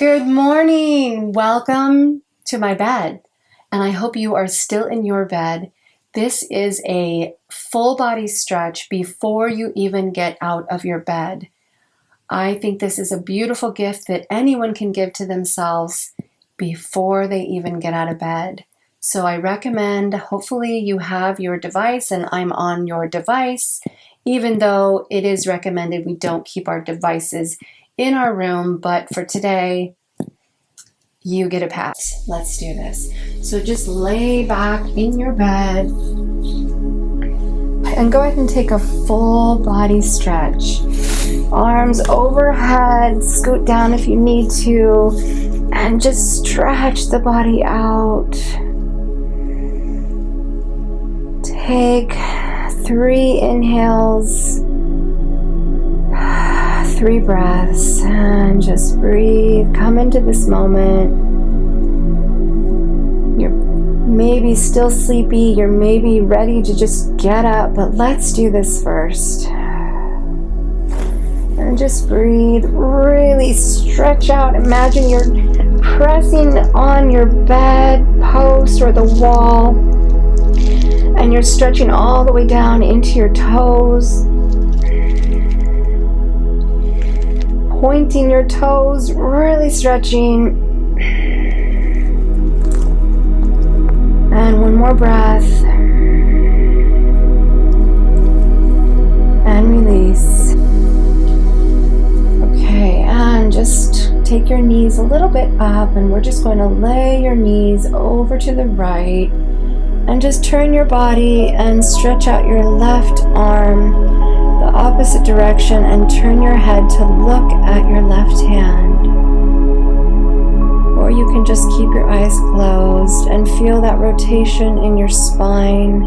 Good morning. Welcome to my bed. And I hope you are still in your bed. This is a full body stretch before you even get out of your bed. I think this is a beautiful gift that anyone can give to themselves before they even get out of bed. So I recommend, hopefully you have your device and I'm on your device, even though it is recommended we don't keep our devices in our room, but for today, you get a pass. Let's do this. So just lay back in your bed and go ahead and take a full body stretch. Arms overhead, scoot down if you need to, and just stretch the body out. Take 3 inhales, 3 breaths, and just breathe. Come into this moment. You're maybe still sleepy. You're maybe ready to just get up, but let's do this first. And just breathe. Really stretch out. Imagine you're pressing on your bed post or the wall, and you're stretching all the way down into your toes. Pointing your toes, really stretching. And one more breath. And release. Okay, and just take your knees a little bit up, and we're just going to lay your knees over to the right. And just turn your body and stretch out your left arm the opposite direction, and turn your head to look at your left hand. Or you can just keep your eyes closed and feel that rotation in your spine,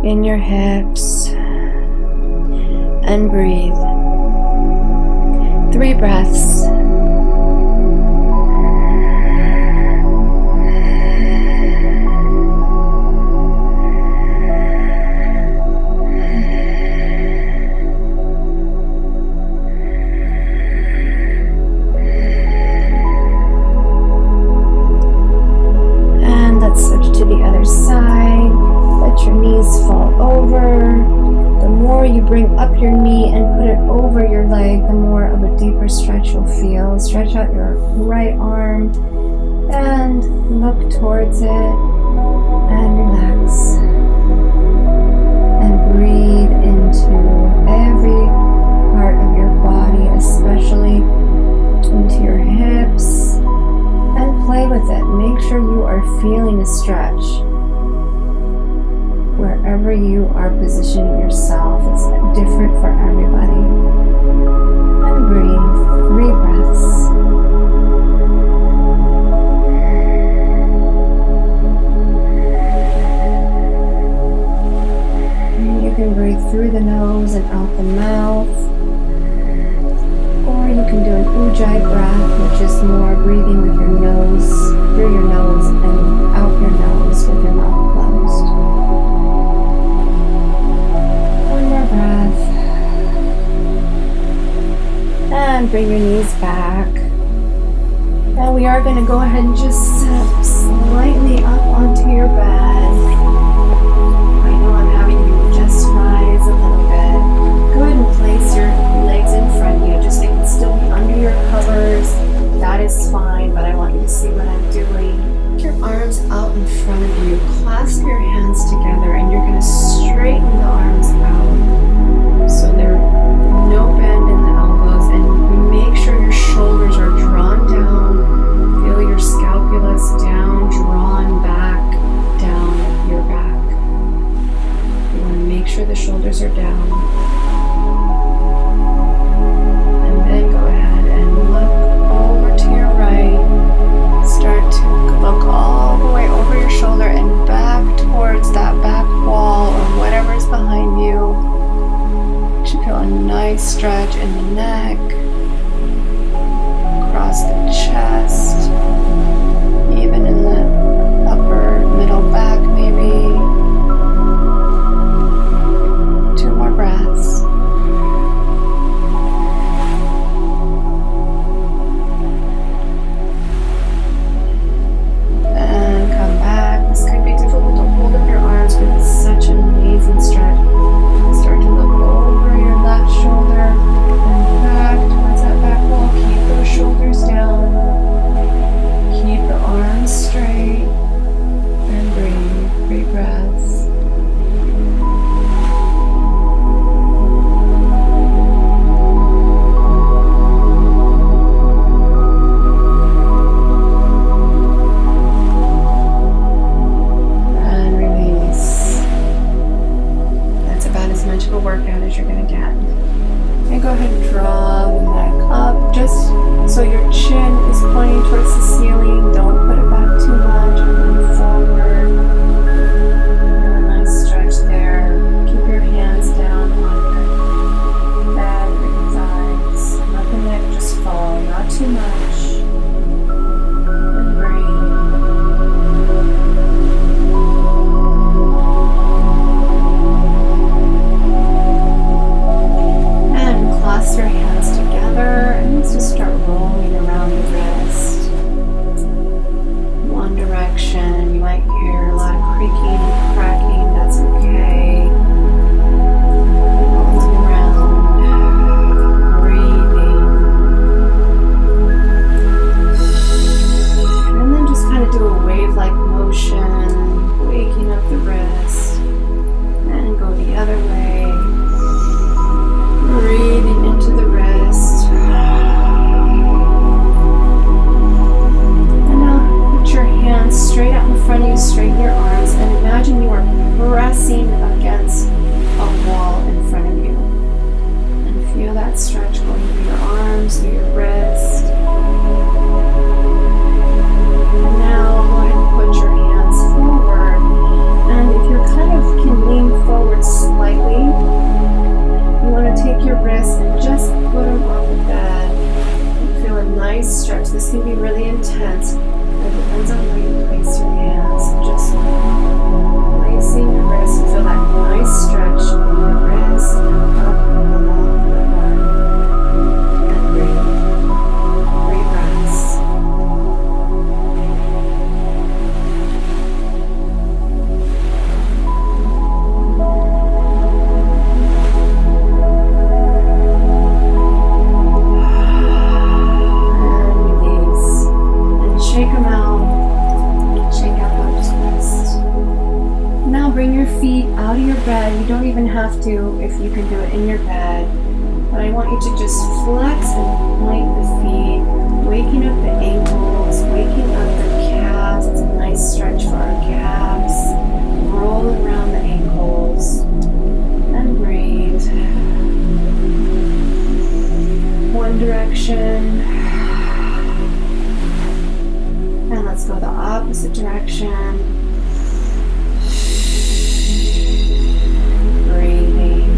in your hips, and breathe. 3 breaths. Side. Let your knees fall over. The more you bring up your knee and put it over your leg, the more of a deeper stretch you'll feel. Stretch out your right arm and look towards it and relax. And breathe into every part of your body, especially into your hips, and play with it. Make sure you are feeling a stretch wherever you are positioning yourself. It's different for everybody. And breathe. 3 breaths. And you can breathe through the nose and out the mouth. Or you can do an ujjayi breath, which is more breathing with your nose, through your nose and out your nose with your mouth closed. Breath. And bring your knees back. Now we are going to go ahead and just sit slightly up onto your bed. I know I'm having you just rise a little bit. Go ahead and place your legs in front of you. Just they can still be under your covers. That is fine, but I want you to see what I'm doing. Put your arms out in front of you. Clasp your hands together, and you're going to straighten the arms out. So there's no bend in the elbows, and make sure your shoulders are drawn down. Feel your scapulus down, drawn back, down your back. You want to make sure the shoulders are down. And then go ahead and look over to your right. Start to look all the way over your shoulder and back towards that back wall or whatever is behind you. You should feel a nice stretch in the neck, across the chest, even in the upper middle back maybe. 2 more breaths. can be really intense. It depends on where you place your hands. Just placing your wrist, feel that nice stretch in your wrist and up along the arm. And breathe. 3 breaths. Shake them out. Shake out those wrists. Now bring your feet out of your bed. You don't even have to if you can do it in your bed. But I want you to just flex and point the feet, waking up the ankles, waking up the calves. It's a nice stretch for our calves. Roll around the ankles and breathe. One direction. And let's go the opposite direction. Breathing.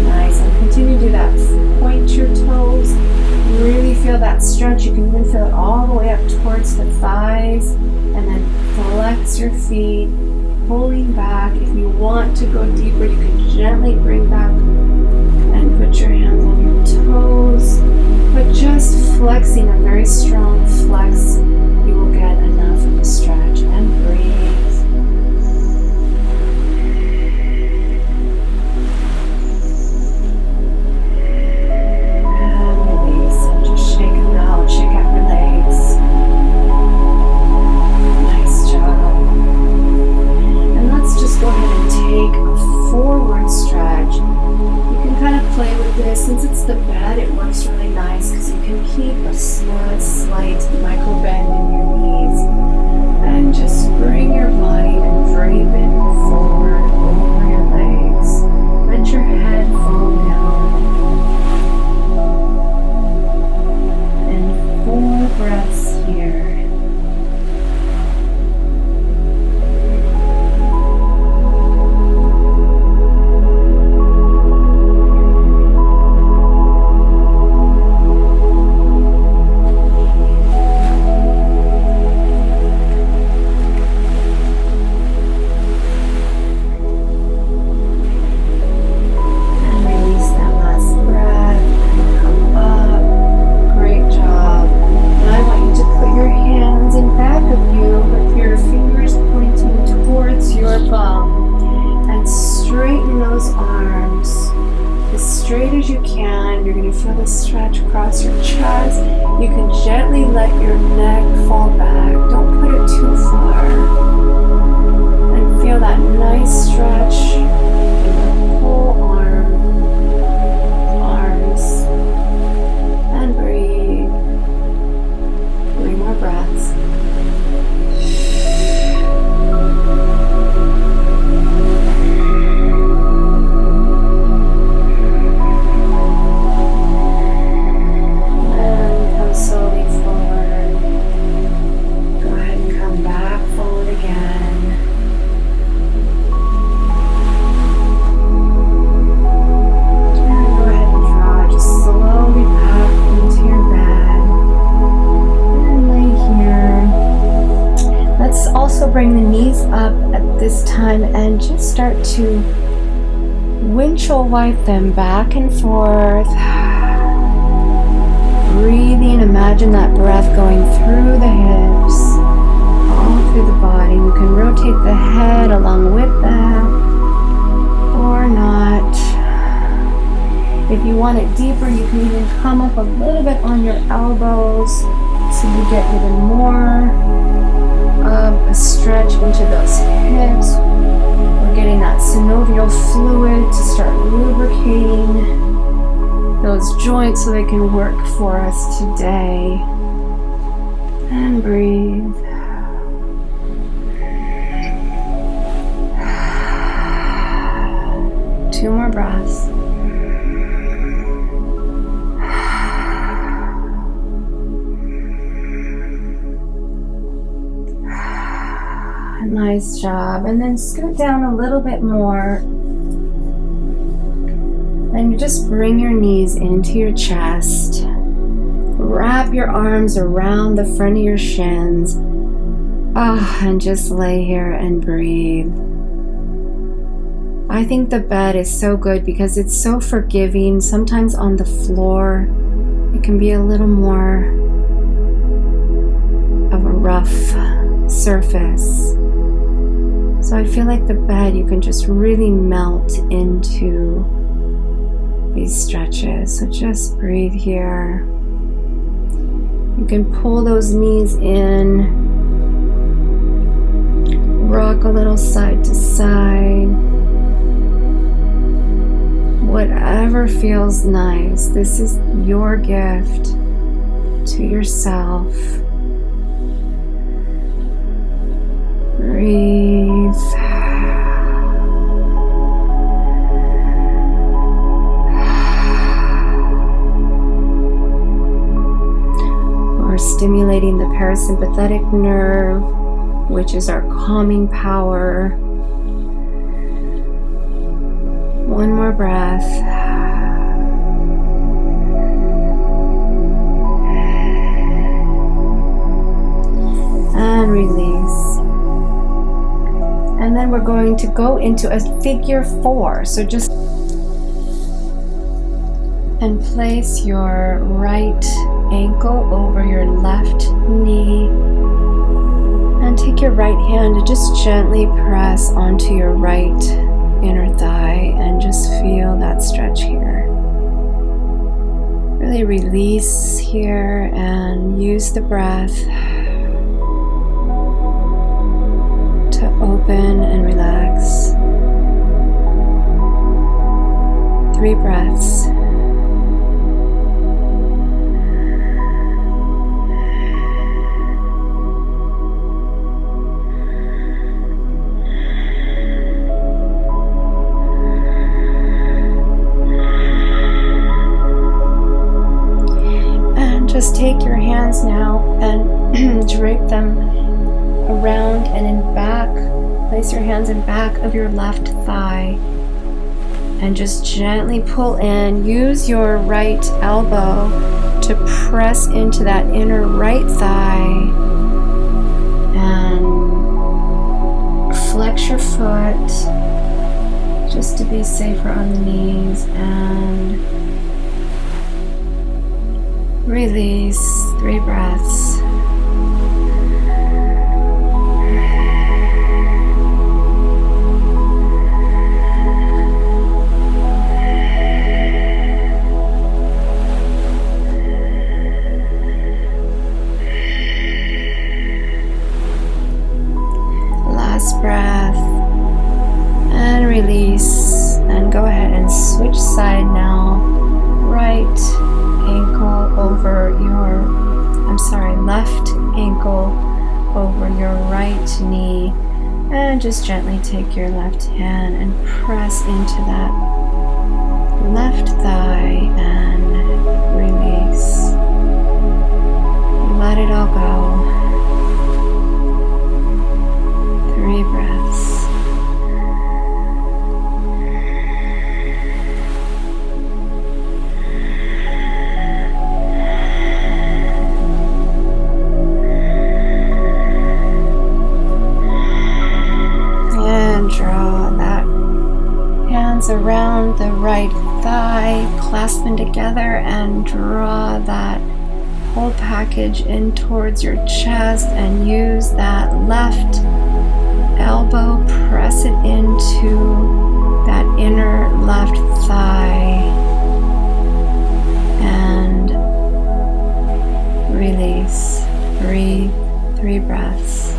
Nice. And continue to do that. Point your toes. Really feel that stretch. You can even feel it all the way up towards the thighs. And then flex your feet, pulling back. If you want to go deeper, you can gently bring back and put your hands on your toes. But just flexing a very strong flex, you will get enough of a stretch. And breathe. And release. And just shake them out. Shake out your legs. Nice job. And let's just go ahead and take a forward stretch. You can kind of play with this. Since it's the bed, it works really nice because you can keep a slight micro bend in your knees. And just bring your body and drape it forward over your legs. Let your head fall down. And 4 breaths here. Stretch across your chest. You can gently let your neck fall back. Don't put it too far. And feel that nice stretch in the whole arms. And breathe. 3 more breaths. Bring the knees up at this time and just start to windshield wipe them back and forth. Breathing, imagine that breath going through the hips, all through the body. You can rotate the head along with that or not. If you want it deeper, you can even come up a little bit on your elbows so you get even more a stretch into those hips. We're getting that synovial fluid to start lubricating those joints so they can work for us today. And breathe. Two more breaths. Nice job. And then scoot down a little bit more. And you just bring your knees into your chest. Wrap your arms around the front of your shins. And just lay here and breathe. I think the bed is so good because it's so forgiving. Sometimes on the floor, it can be a little more of a rough surface. So I feel like the bed, you can just really melt into these stretches. So just breathe here. You can pull those knees in, rock a little side to side. Whatever feels nice. This is your gift to yourself. Breathe. We're stimulating the parasympathetic nerve, which is our calming power. One more breath. And release. And then we're going to go into a figure 4. So just and place your right ankle over your left knee. And take your right hand and just gently press onto your right inner thigh and just feel that stretch here. Really release here and use the breath to open and relax. 3 breaths. Just take your hands now and drape them around and in back. Place your hands in back of your left thigh and just gently pull in. Use your right elbow to press into that inner right thigh and flex your foot just to be safer on the knees and release. 3 breaths. Last breath. And release. And go ahead and switch side now. Right ankle over your, left ankle over your right knee, and just gently take your left hand and press into that left thigh and release. Let it all go. 3 breaths. Draw that hands around the right thigh, clasp them together, and draw that whole package in towards your chest, and use that left elbow, press it into that inner left thigh, and release. Breathe. 3 breaths.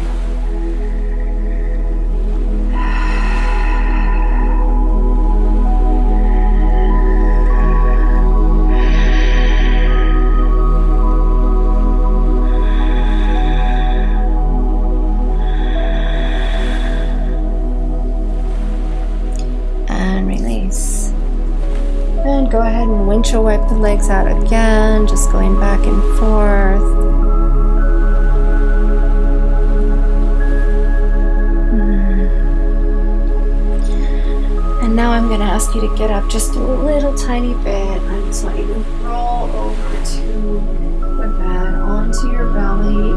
And go ahead and windshield wipe the legs out again, just going back and forth. And now I'm going to ask you to get up just a little tiny bit. I just want you to roll over to the bed, onto your belly.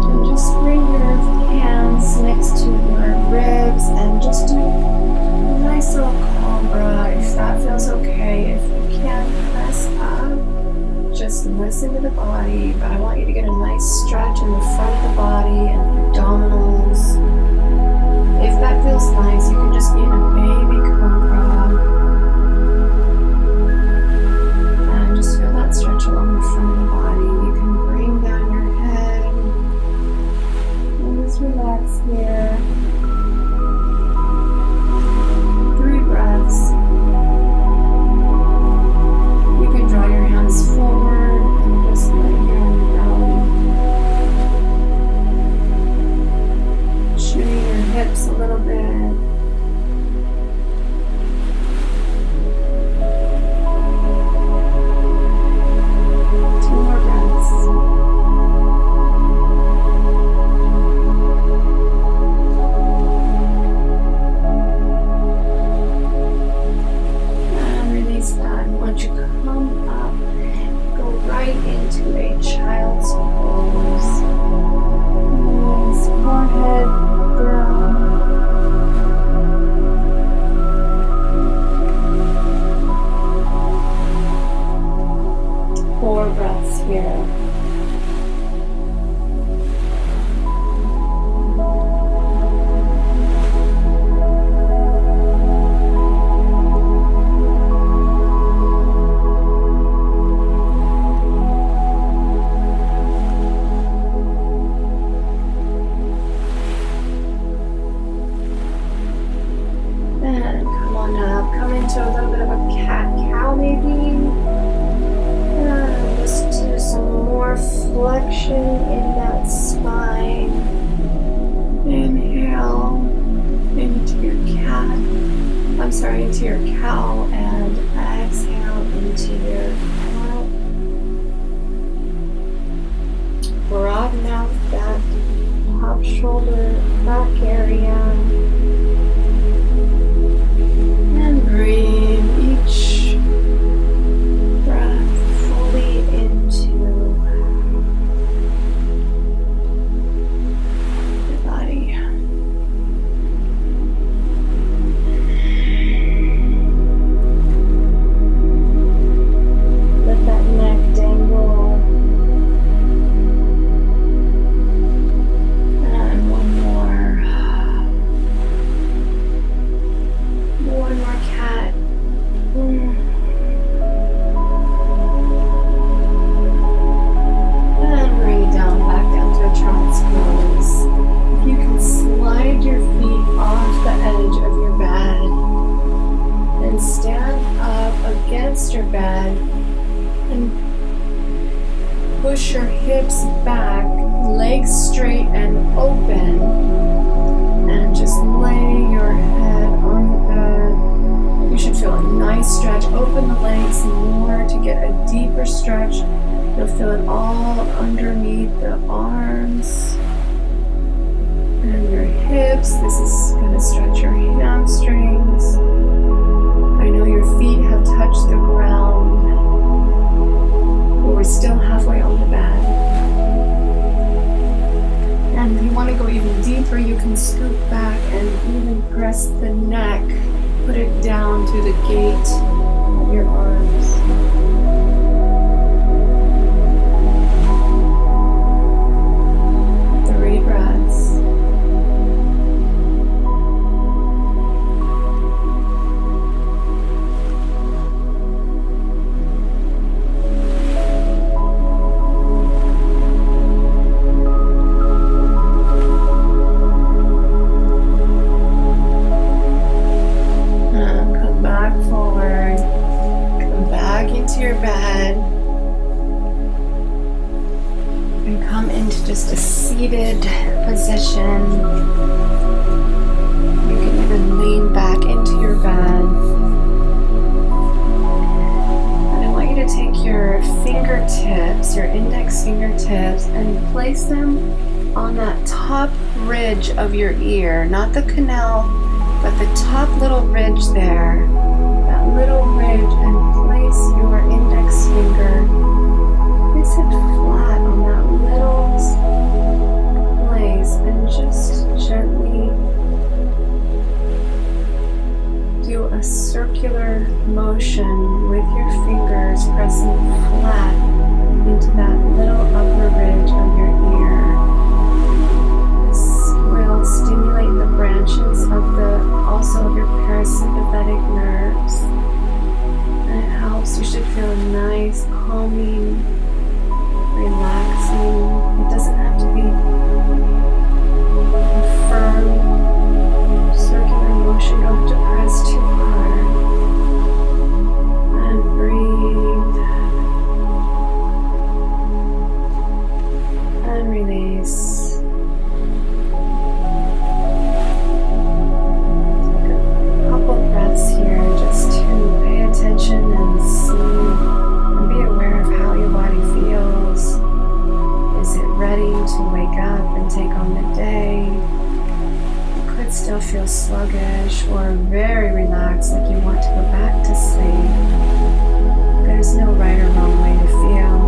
And just bring your hands next to your ribs and just do a nice little cobra if that feels okay. If you can't press up, just listen to the body. But I want you to get a nice stretch in the front of the body and the abdominals. If that feels nice, you can just be in a baby cobra. And just feel that stretch along the front of the body. You can bring down your head. And just relax here. 3 breaths. You can draw your hands forward and just lay here on your belly. Shooting your hips a little bit. Into your cow and exhale into your cat. Broaden out that top shoulder back area and breathe each breath fully into your body. Your bed and push your hips back, legs straight and open, and just lay your head on the bed. You should feel a nice stretch. Open the legs more to get a deeper stretch. You'll feel it all underneath the arms and your hips. This is going to stretch your hamstrings. I know your feet have touched the ground, but we're still halfway on the bed. And if you want to go even deeper, you can scoop back and even press the neck, put it down to the gate of your arms. Your bed and come into just a seated position. You can even lean back into your bed. And I want you to take your fingertips, your index fingertips, and place them on that top ridge of your ear, not the canal But the top little ridge there, that little ridge, and place your index finger, place it flat on that little place and just gently do a circular motion with your fingers pressing flat into that little upper ridge of your ear. This will stimulate the branches of also of your parasympathetic nerves, and it helps. You should feel a nice, calming, relaxing. It doesn't have to be a firm circular motion. You don't have to press too hard. And breathe. And release. Take a couple breaths here just to pay attention and see and be aware of how your body feels. Is it ready to wake up and take on the day? You could still feel sluggish or very relaxed, like you want to go back to sleep. There's no right or wrong way to feel.